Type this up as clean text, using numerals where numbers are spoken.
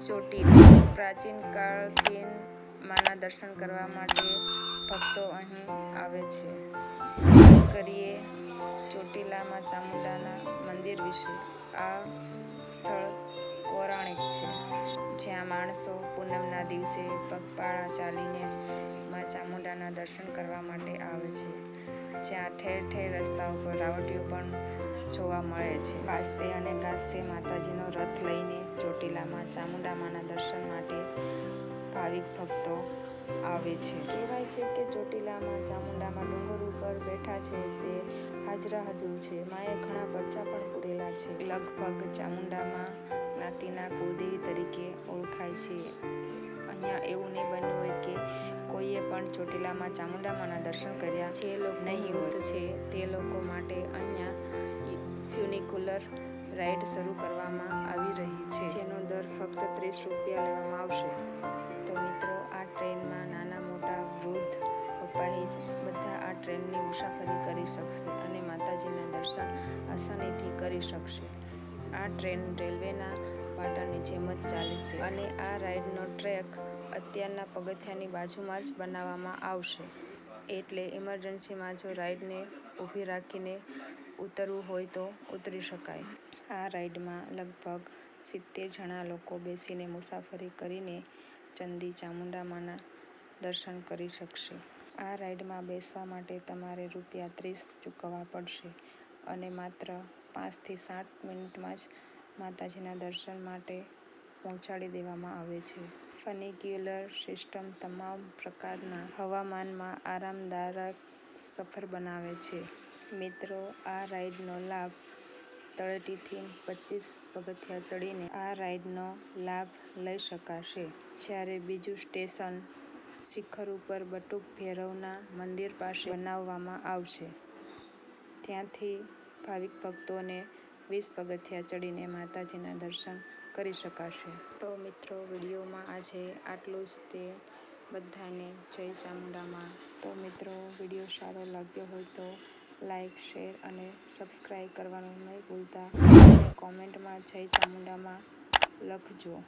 ચોટીલા પ્રાચીન કાળથી માના દર્શન કરવા માટે ભક્તો અહીં આવે છે. વાત કરીએ ચોટીલામાં ચામુંડાના મંદિર વિશે. આ સ્થળ પૌરાણિક છે, જ્યાં માણસો પૂનમના દિવસે પગપાળા ચાલીને મા ચામુંડાના દર્શન કરવા માટે આવે છે. જ્યાં ઠેર ઠેર રસ્તા ઉપર રાવટીઓ પણ જોવા મળે છે. વાજતે અને ગાજતે માતાજીનો રથ લઈને ચોટીલામાં ચામુંડા માના દર્શન માટે ભાવિક ભક્તો આવે છે. કહેવાય છે કે ચોટીલામાં ચામુંડામાં ડુંગર ઉપર બેઠા છે તે હાજરા હજુર છે. માએ ઘણા પરચા પણ પૂરેલા છે. લગભગ ચામુંડામાં જ્ઞાતિના કુળદેવી તરીકે ઓળખાય છે. અહીંયા એવું નહીં બન્યું હોય કે કોઈએ પણ ચોટીલામાં ચામુંડા માના દર્શન કર્યા. જે લોકો નહિવત છે તે લોકો માટે અહીંયા ફ્યુનિક્યુલર રાઇડ શરૂ કરવામાં આવી રહી છે, જેનો દર ફક્ત 30 રૂપિયા લેવામાં આવશે. તો મિત્રો, આ ટ્રેનમાં નાના મોટા વૃદ્ધ અપાહિજ બધા આ ટ્રેનની મુસાફરી કરી શકશે અને માતાજીના દર્શન આસાનીથી કરી શકશે. આ ટ્રેન રેલવેના પાટાની જેમ જ ચાલે છે અને આ રાઇડનો ટ્રેક અત્યારના પગથિયાની બાજુમાં જ બનાવવામાં આવશે. એટલે ઇમરજન્સીમાં જો રાઇડને ઊભી રાખીને ઉતરવું હોય તો ઉતરી શકાય. આ રાઇડમાં લગભગ 70 જણા લોકો બેસીને મુસાફરી કરીને ચંદી ચામુંડા માના દર્શન કરી શકશે. આ રાઇડમાં બેસવા માટે તમારે ₹30 ચૂકવવા પડશે અને માત્ર 5 થી 7 મિનિટમાં જ માતાજીના દર્શન માટે પહોંચાડી દેવામાં આવે છે. ફનિક્યુલર સિસ્ટમ તમામ પ્રકારના હવામાનમાં આરામદાયક સફર બનાવે છે. મિત્રો, આ રાઇડનો લાભ તળેટીથી 25 પગથિયાં ચડીને આ રાઇડનો લાભ લઈ શકાશે. જ્યારે બીજું સ્ટેશન શિખર ઉપર બટુક ભૈરવના મંદિર પાસે બનાવવામાં આવશે. ત્યાંથી ભાવિક ભક્તોને 20 પગથિયાં ચડીને માતાજીના દર્શન કરી શકાશે. તો મિત્રો, વિડીયોમાં આજે આટલું જ. તે બધાને જય ચામુંડા મા. તો મિત્રો, વિડીયો સારો લાગ્યો હોય તો લાઇક, શેર અને સબસ્ક્રાઇબ કરવાનું નહીં ભૂલતા અને કોમેન્ટમાં જય ચામુંડા મા લખજો.